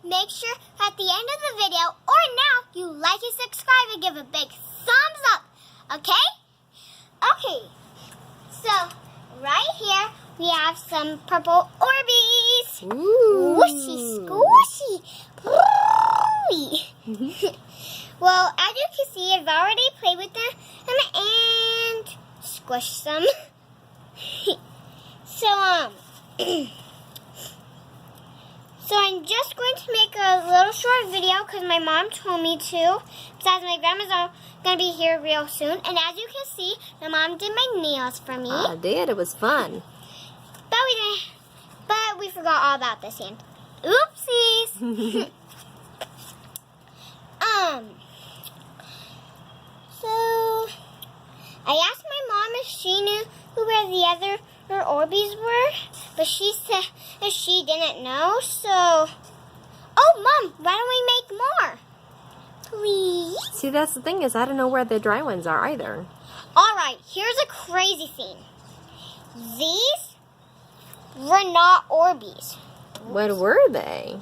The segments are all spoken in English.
make sure at the end of the video or now you like and subscribe and give a big thumbs up. Okay? Okay. So, right here we have some purple Orbeez. Ooh. Whooshy, squishy. Well, as you can see, I've already played with them and squished them. So I'm just going to make a little short video because my mom told me to. Besides, my grandma's going to be here real soon. And as you can see, my mom did my nails for me. I did. It was fun. But we forgot all about this hand. Oopsies. So I asked my mom if she knew where the other Orbeez were, but she said that she didn't know. So, oh, Mom, why don't we make more? Please. See, that's the thing is I don't know where the dry ones are either. All right, here's a crazy thing. These were not Orbeez. What were they?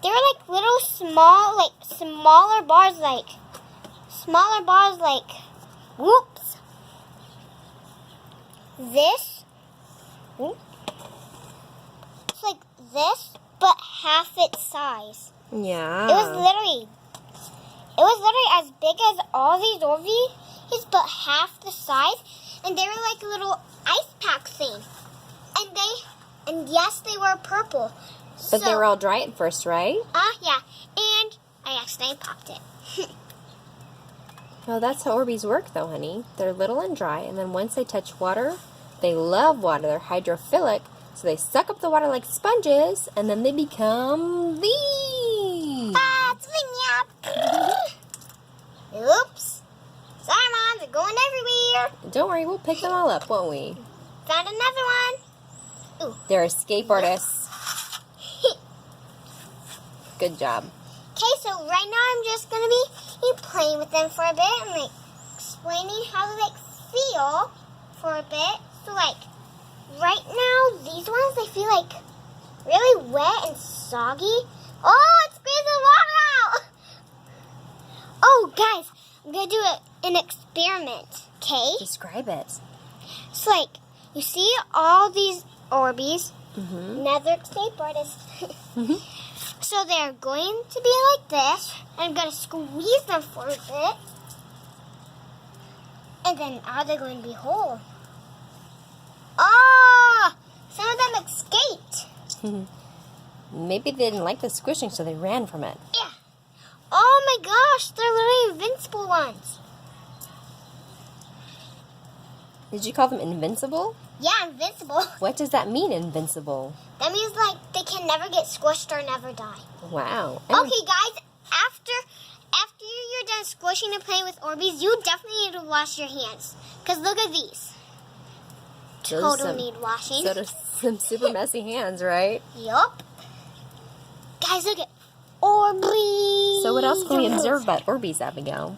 They were like little smaller bars, whoops. This, it's like this, but half its size. Yeah. It was literally as big as all these Orbeez, but half the size. And they were like a little ice pack thing. And yes, they were purple. But they were all dry at first, right? Yeah. And I accidentally popped it. Well, that's how Orbeez work, though, honey. They're little and dry, and then once they touch water, they love water. They're hydrophilic, so they suck up the water like sponges, and then they become these. Oops. Sorry, Mom. They're going everywhere. Don't worry, we'll pick them all up, won't we? Found another one. Ooh. They're escape artists. Good job. Okay, so right now I'm just going to be playing with them for a bit and explaining how they feel for a bit. So right now these ones, they feel really wet and soggy. Oh, it's squeezing water out. Oh, guys, I'm going to do an experiment, okay? Describe it. So you see all these Orbeez, another escape artist. So they're going to be like this, and I'm going to squeeze them for a bit, and then are they going to be whole? Oh, some of them escaped. Maybe they didn't like the squishing, so they ran from it. Yeah. Oh my gosh, they're literally invincible ones. Did you call them invincible? Yeah, invincible. What does that mean, invincible? That means they can never get squished or never die. Wow. Okay, guys, after you're done squishing and playing with Orbeez, you definitely need to wash your hands. Because look at these. Totally need washing. So does some super messy hands, right? Yup. Guys, look at Orbeez. So what else can we observe about Orbeez, Abigail?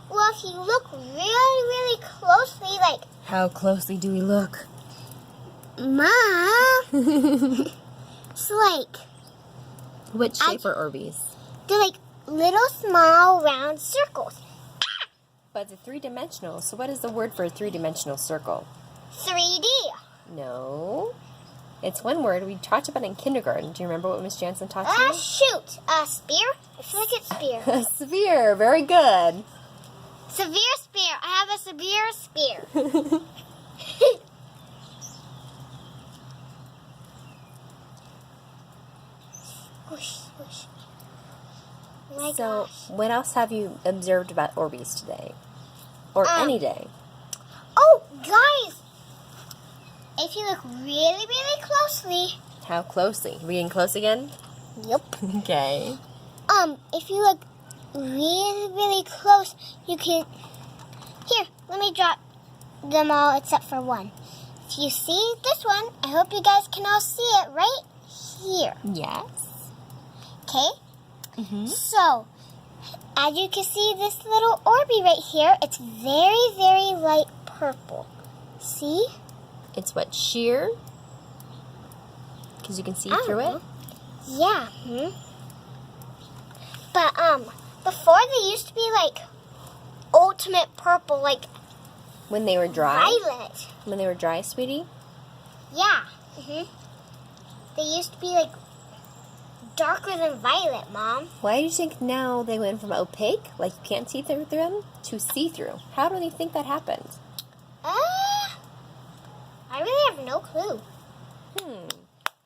Well, if you look really, really closely, How closely do we look? Mom. It's What shape are Orbeez? they're little, small, round circles. But it's three-dimensional. So what is the word for a three-dimensional circle? 3D. No. It's one word. We talked about it in kindergarten. Do you remember what Miss Jansen taught you? Shoot. A spear? I feel like it's spear. A sphere. Very good. Severe spear. I have a severe spear. Squish, squish. My So, gosh. what else have you observed about Orbeez today? Or any day? Oh, guys. If you look really, really closely. How closely? Are we getting close again? Yep. Okay. If you look really, really close, you can... Here, let me drop them all except for one. If you see this one, I hope you guys can all see it right here. Yes. Okay? So, as you can see this little Orbeez right here, it's very, very light purple. See? It's what, sheer? Because you can see through it? Yeah. But before they used to be like ultimate purple, like When they were dry? violet. When they were dry, sweetie? Yeah. They used to be like darker than violet, Mom. Why do you think now they went from opaque, like you can't see through them, to see-through? How do you think that happened? I really have no clue.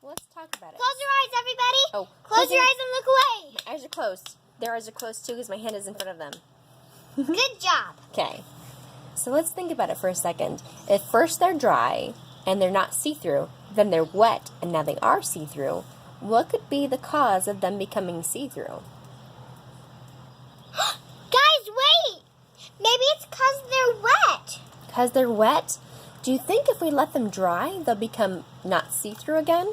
Let's talk about it. Close your eyes, everybody. Oh, Close your eyes and look away. My eyes are closed. Their eyes are closed too because my hand is in front of them. Good job. Okay. So let's think about it for a second. If first they're dry and they're not see-through, then they're wet and now they are see-through, what could be the cause of them becoming see-through? Guys, wait. Maybe it's because they're wet. Because they're wet? Do you think if we let them dry, they'll become not see-through again?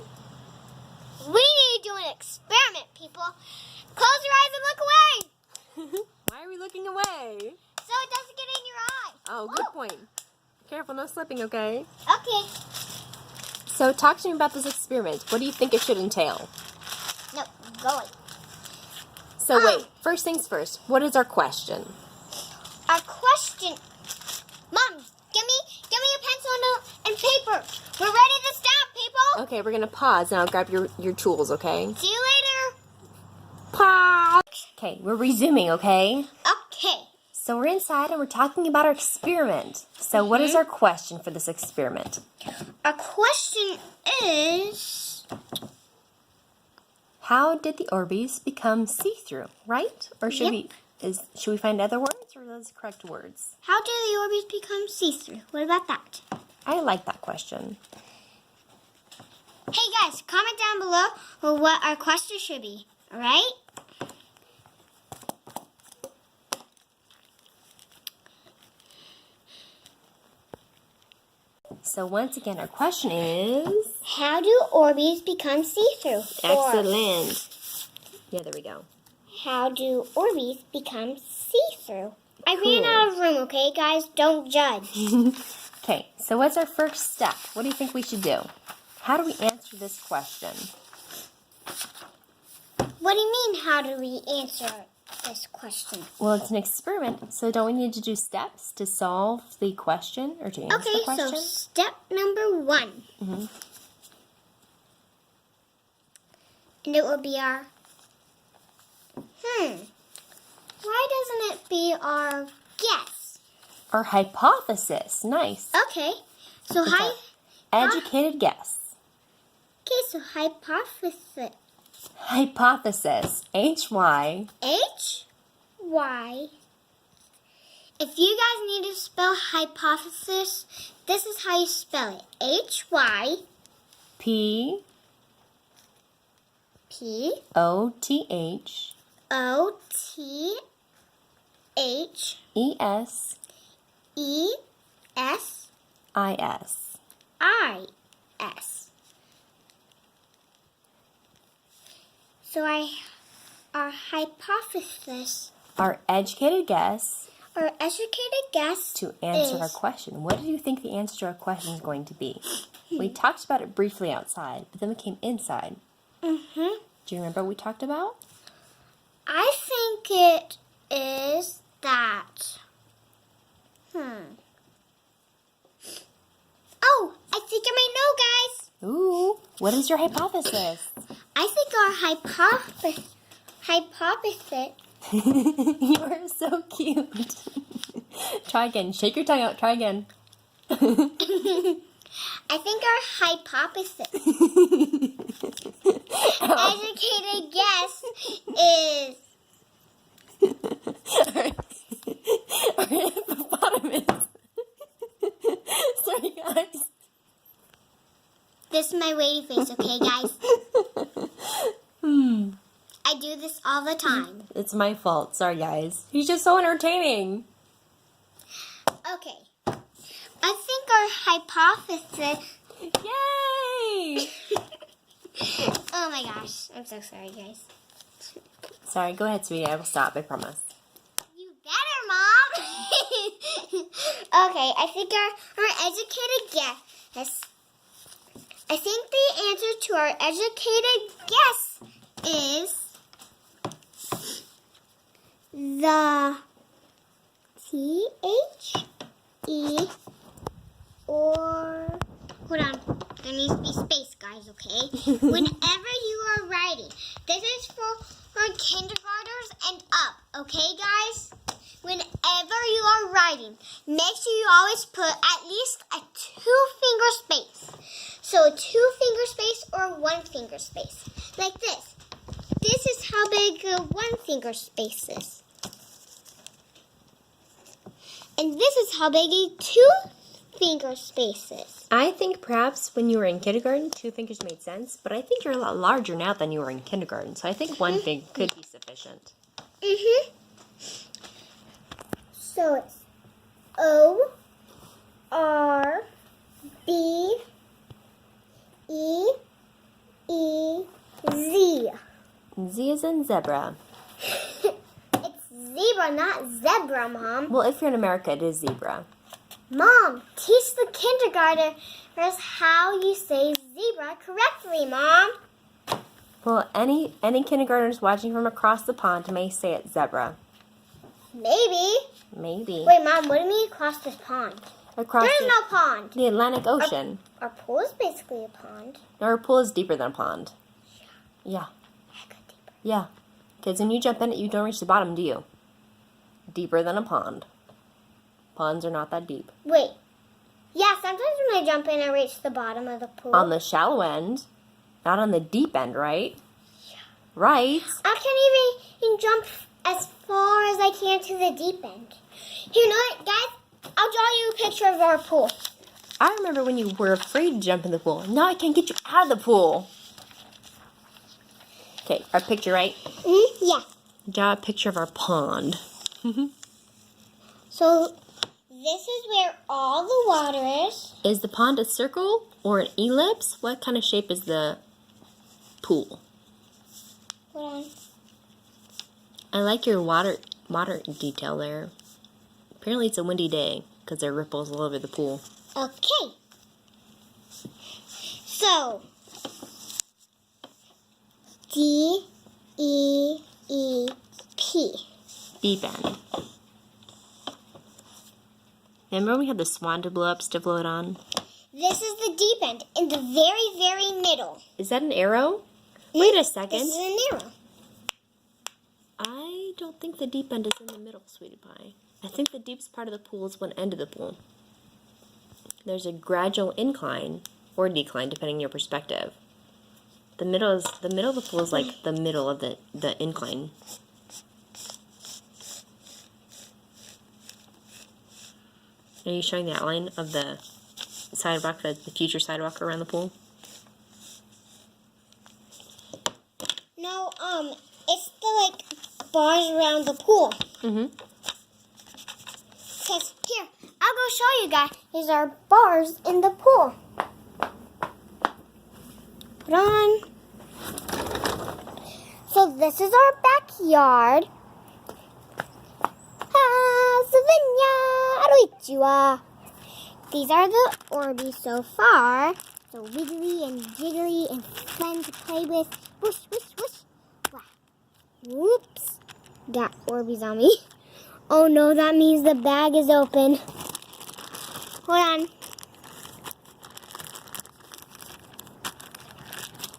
We need to do an experiment, people. Close your eyes and look away. Why are we looking away? So it doesn't get in your eye. Oh, good point. Careful, no slipping, okay? Okay. So talk to me about this experiment. What do you think it should entail? No, go away. So wait, first things first. What is our question? Our question, Mom, give me a pencil and paper. We're ready to start, people. Okay, we're gonna pause and I'll grab your tools, okay? See you later. Pause! Okay, we're resuming, okay? Okay. So we're inside and we're talking about our experiment. So what is our question for this experiment? Our question is, How did the Orbeez become see-through, right? Or should we find other words or are those correct words? how do the Orbeez become see-through? What about that? I like that question. Hey guys, comment down below what our question should be. All right? So once again, our question is... How do Orbeez become see-through? Excellent. Yeah, there we go. How do Orbeez become see-through? I Cool. ran out of room, okay, guys? Don't judge. Okay, so what's our first step? What do you think we should do? How do we answer this question? What do you mean, how do we answer this question? Well, it's an experiment, so don't we need to do steps to solve the question or to answer the Okay, question? so step number 1. And it will be our... Why doesn't it be our guess? Our hypothesis. Nice. Okay, so It's our educated guess. hypothesis. Hypothesis. H-Y. H-Y. If you guys need to spell hypothesis, this is how you spell it. H-Y. P. P. O-T-H. O-T-H. E-S. E-S. I-S. I-S. So our hypothesis, Our educated guess our educated guess to answer is, our question. What do you think the answer to our question is going to be? We talked about it briefly outside, but then we came inside. Do you remember what we talked about? I think it is that, Oh, I think I might know, guys. Ooh, what is your hypothesis? I think our hypothesis. You are so cute. Try again. Shake your tongue out. Try again. I think our hypothesis, educated guess, is Our hippopotamus. Sorry, guys. this is my waiting face, okay, guys? I do this all the time. It's my fault. Sorry, guys. He's just so entertaining. Okay. I think our hypothesis. Yay! Oh my gosh. I'm so sorry, guys. Sorry, go ahead, sweetie. I will stop. I promise. You better, Mom. Okay, I think our educated guess. I think the answer to our educated guess is the THE or hold on. There needs to be space, guys, okay? Whenever you are writing. This is for kindergartners and up, okay, guys? Whenever you are writing, make sure you always put at least a 2-finger space. So a 2-finger space or 1-finger space. Like this. This is how big a 1-finger space is. And this is how big a 2-finger space is. I think perhaps when you were in kindergarten, 2 fingers made sense, but I think you're a lot larger now than you were in kindergarten, so I think 1 finger could be sufficient. So it's O-R-B-E-E-Z. Z is in zebra. It's zebra, not zebra, Mom. Well, if you're in America, it is zebra. Mom, teach the kindergartners how you say zebra correctly, Mom. Well, any kindergartners watching from across the pond may say it zebra. Maybe. Maybe. Wait, Mom, what do you mean across this pond? Across There's no pond. the Atlantic Ocean. Our pool is basically a pond. Our pool is deeper than a pond. Yeah. Heck, deeper. Yeah. Because when you jump in it, you don't reach the bottom, do you? Deeper than a pond. Ponds are not that deep. Wait. Yeah, sometimes when I jump in, I reach the bottom of the pool. On the shallow end, not on the deep end, right? Yeah. Right. I can't even jump as far as I can to the deep end. You know what, guys? I'll draw you a picture of our pool. I remember when you were afraid to jump in the pool. Now I can't get you out of the pool. Okay, our picture, right? Yeah. Draw a picture of our pond. So this is where all the water is. Is the pond a circle or an ellipse? What kind of shape is the pool? Hold on. I like your water detail there. Apparently it's a windy day because there are ripples all over the pool. Okay. So D-E-E-P. Deep end. Remember when we had the swan to blow up to float on? This is the deep end in the very, very middle. Is that an arrow? Wait a second. This is an arrow. I don't think the deep end is in the middle, sweetie pie. I think the deepest part of the pool is one end of the pool. There's a gradual incline or decline depending on your perspective. The middle of the pool is like the middle of the incline. Are you showing the outline of the sidewalk, the future sidewalk around the pool? No, it's the bars around the pool. Because here, I'll go show you guys. These are bars in the pool. Put on. So this is our backyard. These are the Orbeez so far. So wiggly and jiggly and fun to play with. Whoosh, whoosh, whoosh. Wow. Whoops. Got Orbeez on me. Oh no, that means the bag is open. Hold on.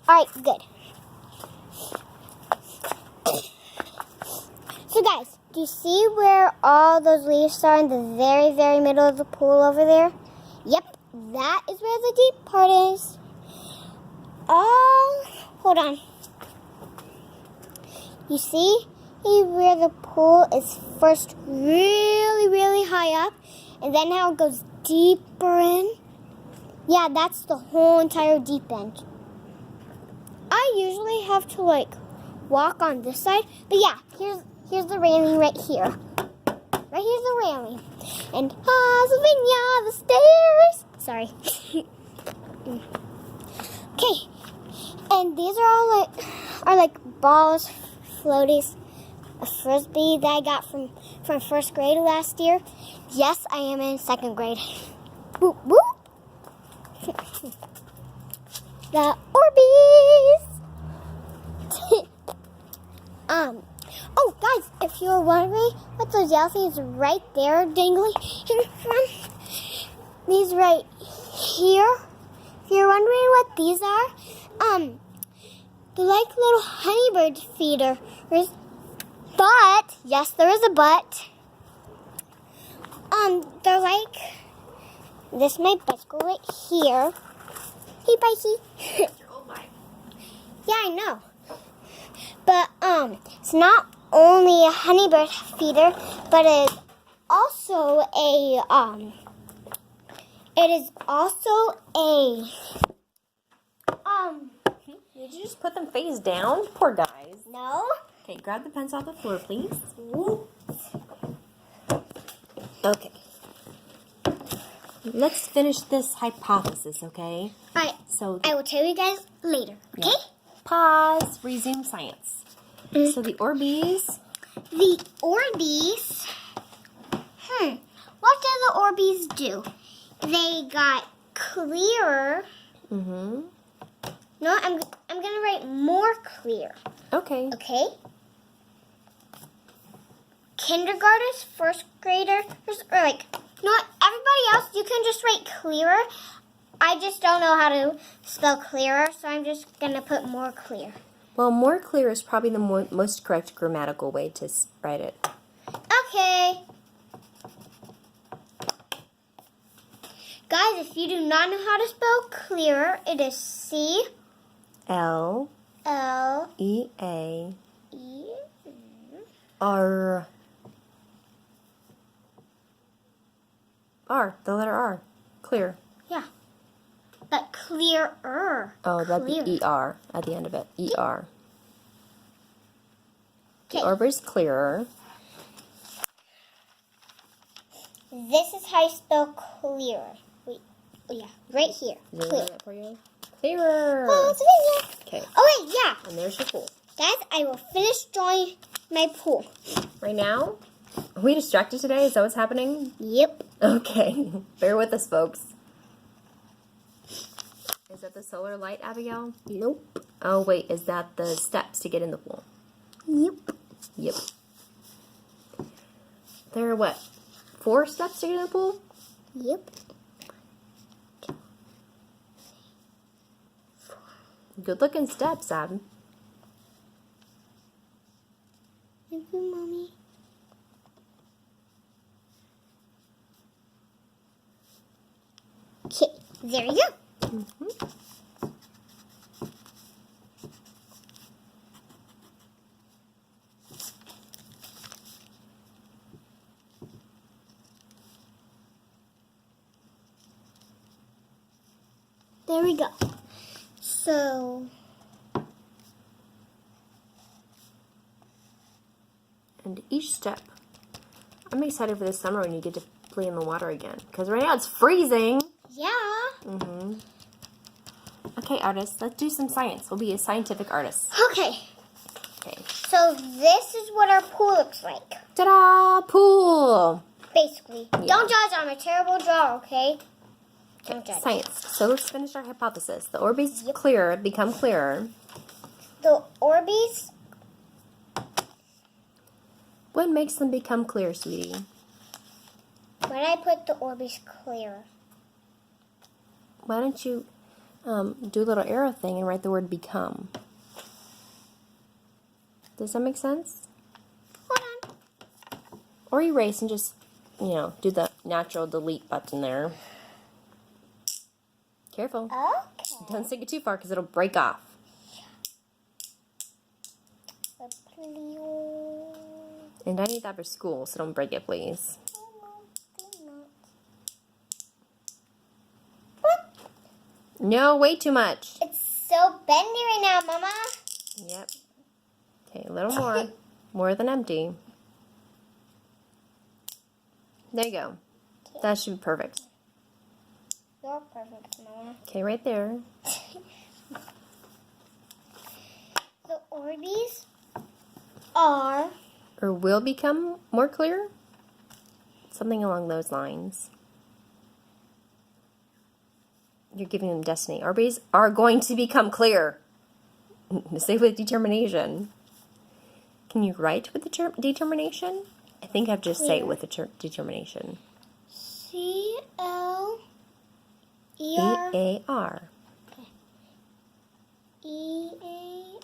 Alright, good. So guys, do you see where all those leaves are in the very, very middle of the pool over there? Yep, that is where the deep part is. Oh, hold on. You see where the pool is first really, really high up, and then how it goes deeper in? Yeah, that's the whole entire deep end. I usually have to walk on this side, but yeah, here's the railing right here. Right here's the railing. And Pennsylvania, the stairs. Sorry. Okay. And these are all balls, floaties, a frisbee that I got from first grade last year. Yes, I am in second grade. Boop, boop. The Orbeez Oh, guys, if you're wondering what those yellow things right there dangling from, these right here, if you're wondering what these are, they're like little honeybird feeders. But, yes, there is a but. They're like, this is my bicycle right here. Hey, Bikey. Oh my. Yeah, I know. But, it's not only a honeybird feeder, but it is also Did you just put them face down? Poor guys. no. Okay, grab the pencil off the floor, please. Okay. Let's finish this hypothesis, okay? Alright, So, I will tell you guys later, okay? pause, resume science. So the Orbeez, The Orbeez, what did the Orbeez do? They got clearer. mm-hmm. No, I'm gonna write more clear, Okay. okay? Kindergartners, first graders, or like, not everybody else, you can just write clearer. I just don't know how to spell clearer, so I'm just gonna put more clear. Well, more clear is probably the most correct grammatical way to write it. Okay. Guys, if you do not know how to spell clearer, it is L-E-A-R. C-L-E. R, the letter R. Clear. Yeah. But clearer. Oh, that'd Clear. be E-R at the end of it. E-R. The Okay. Orbeez clearer. This is how you spell clearer. Wait. Oh, yeah. Right here. Is Clear. that for you? Clearer. Oh, it's right here. Okay. Oh, wait. Yeah. And there's your pool. Guys, I will finish drawing my pool. Right now, are we distracted today? Is that what's happening? Yep. Okay. Bear with us, folks. Is that the solar light, Abigail? Nope. Oh, wait. Is that the steps to get in the pool? Yep. Yep. There are what? 4 steps to get in the pool? Yep. Good looking steps, Ab. Thank you, Mommy. Okay, there you go. Mm-hmm. There we go. So, And each step. I'm excited for this summer when you get to play in the water again. Because right now it's freezing. yeah. Mm-hmm. Okay, artists, let's do some science. We'll be a scientific artist. Okay, Okay. so this is what our pool looks like. Ta-da! Pool! Basically. Yeah. Don't judge, I'm a terrible drawer, okay? Don't judge. Science. So let's finish our hypothesis. The Orbeez clearer become clearer. The Orbeez, What makes them become clear, sweetie? when I put the Orbeez clear. Why don't you do a little arrow thing and write the word become? Does that make sense? Hold on. Or erase and just, do the natural delete button there. Careful. Okay. Don't stick it too far because it'll break off. And I need that for school, so don't break it, please. No, way too much. It's so bendy right now, Mama. Yep. Okay, a little more. More than empty. There you go. That should be perfect. You're perfect, Mama. Okay, right there. The Orbeez are Or will become more clear? Something along those lines. You're giving them destiny. Orbeez are going to become clear. Say with determination. Can you write with determination? I think I have to say it with determination. C-L-E-R. E-A-R. E-A.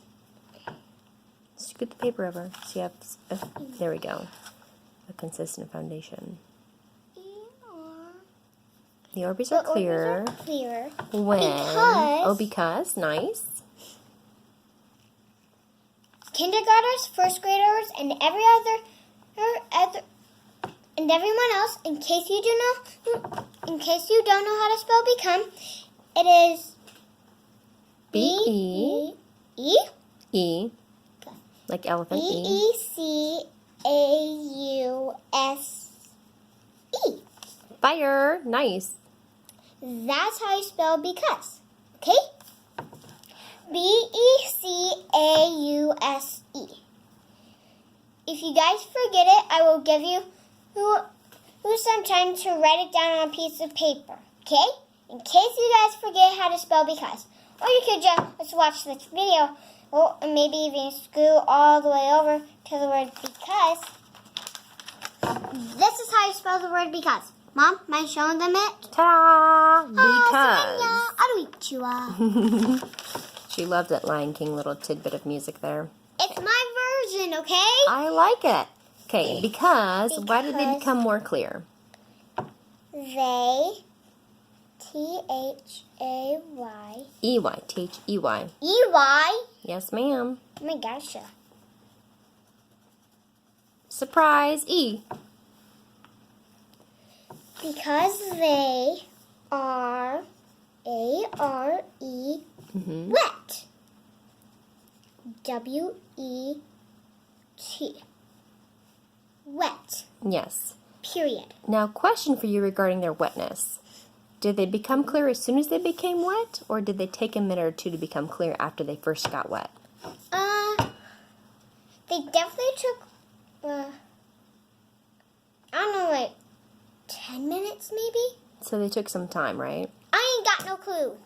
Scoot the paper over so you have, there we go, a consistent foundation. E-R. The Orbeez are clear. Clear. When? Because, nice. Kindergartners, first graders, and everyone else, in case you don't know how to spell become, it is B-E. E. Like elephant E. B-E-C-A-U-S-E. Fire. Nice. That's how you spell because. Okay? B-E-C-A-U-S-E. If you guys forget it, I will give you some time to write it down on a piece of paper. Okay? In case you guys forget how to spell because. Or you could just watch this video, or maybe even scoot all the way over to the word because. This is how you spell the word because. Mom, am I showing them it? Ta-da! Because. She loved that Lion King little tidbit of music there. It's my version, okay? I like it. Okay, because why did they become more clear? They, T-H-A-Y. E-Y, T-H-E-Y. E-Y? Yes, ma'am. Oh my gosh. Surprise, E. Because they are A-R-E, wet. W-E-T. Wet. Yes. Period. Now, question for you regarding their wetness. Did they become clear as soon as they became wet, or did they take a minute or two to become clear after they first got wet? They definitely took, I don't know, like 10 minutes maybe? So they took some time, right? I ain't got no clue.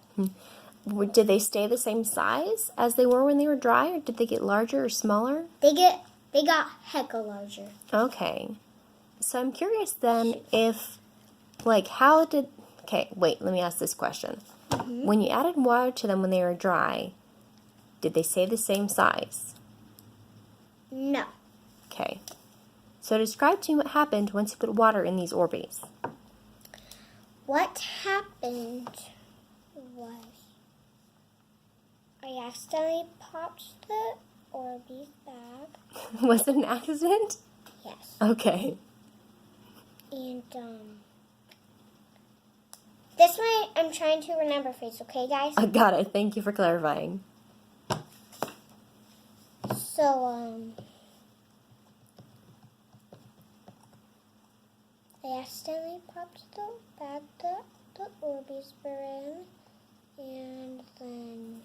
Did they stay the same size as they were when they were dry, or did they get larger or smaller? They got hecka larger. Okay. So I'm curious then if, okay, wait, let me ask this question. When you added water to them when they were dry, did they stay the same size? No. Okay. So describe to me what happened once you put water in these Orbeez. What happened was I accidentally popped the Orbeez bag. Was it an accident? Yes. Okay. And, this one I'm trying to remember first, okay, guys? I got it. Thank you for clarifying. So, I accidentally popped the bag the Orbeez were in, and then,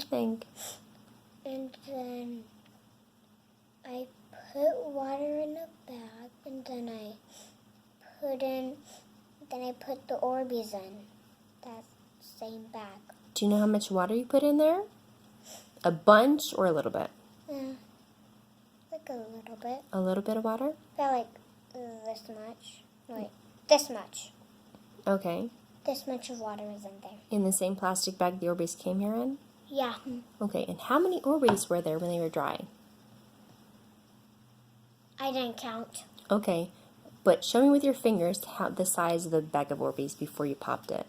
Think. and then I put water in a bag, and then I put the Orbeez in that same bag. Do you know how much water you put in there? A bunch or a little bit? Like a little bit. A little bit of water? About like this much. No, wait, this much. Okay. This much of water is in there. In the same plastic bag the Orbeez came here in? Yeah. Okay, and how many Orbeez were there when they were dry? I didn't count. Okay, but show me with your fingers the size of the bag of Orbeez before you popped it.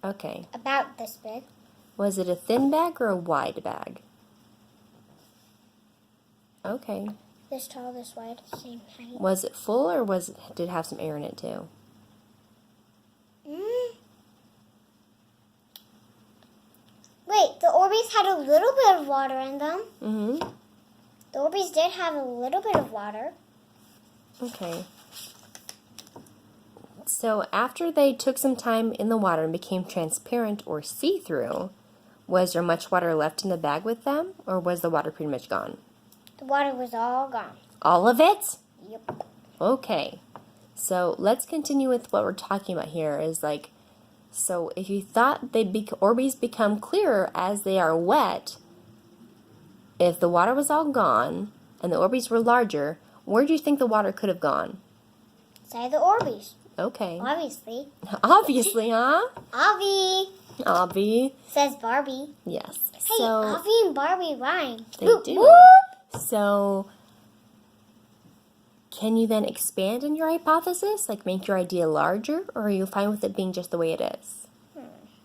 Okay. About this big. Was it a thin bag or a wide bag? Okay. This tall, this wide, same height. Was it full or did it have some air in it too? Wait, the Orbeez had a little bit of water in them. Mm-hmm. The Orbeez did have a little bit of water. Okay. So after they took some time in the water and became transparent or see-through, was there much water left in the bag with them, or was the water pretty much gone? The water was all gone. All of it? Yep. Okay. So let's continue with what we're talking about here is like, so if you thought Orbeez become clearer as they are wet, if the water was all gone and the Orbeez were larger, where do you think the water could have gone? Say the Orbeez. Okay. Obviously. Obviously, huh? Obvi. Obvi. Says Barbie. Yes. Hey, So Obvi and Barbie rhyme. they Whoop, do. whoop. So can you then expand on your hypothesis, like make your idea larger, or are you fine with it being just the way it is?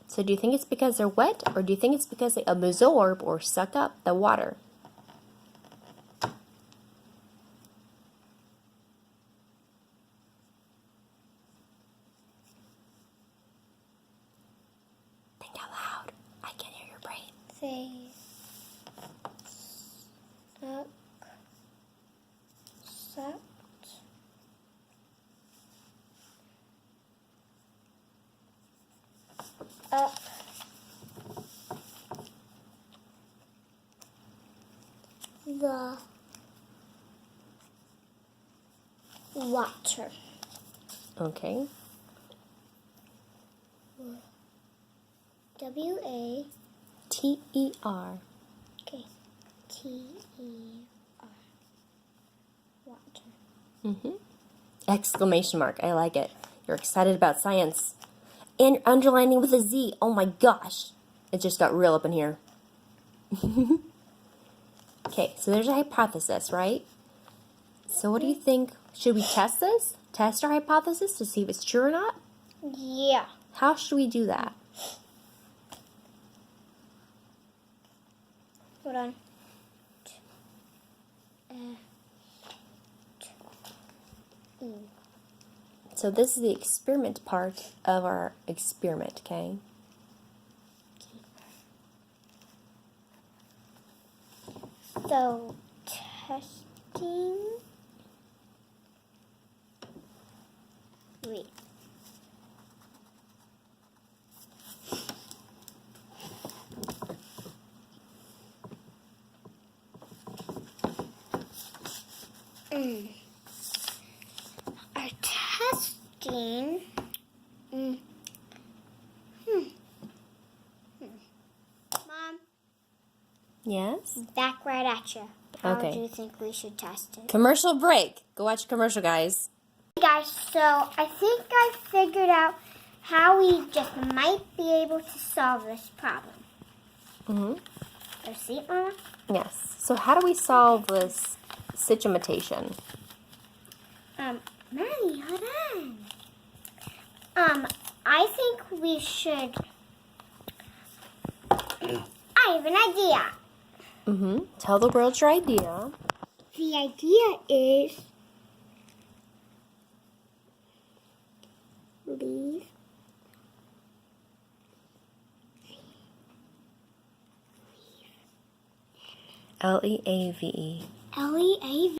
So do you think it's because they're wet, or do you think it's because they absorb or suck up the water? Think out loud. I can hear your brain. Say sucked up the water. Okay. W-A T-E-R. Okay. T-E-R. Water. Mm-hmm. Exclamation mark. I like it. You're excited about science. And you're underlining with a Z. Oh my gosh. It just got real up in here. Okay, so there's a hypothesis, right? So what do you think? Should we test this? Test our hypothesis to see if it's true or not? Yeah. How should we do that? Hold on. So this is the experiment part of our experiment, okay? So, testing. Wait. Our testing. Mom, Yes? back right at you. How Okay. do you think we should test it? Commercial break. Go watch a commercial, guys. Hey guys, so I think I figured out how we just might be able to solve this problem. Mm-hmm. Your seat, Mama? Yes. So how do we solve this situation? Maddie, hold on. I think we should. I have an idea. Mm-hmm. Tell the world your idea. The idea is leave L-E-A-V-E. Leave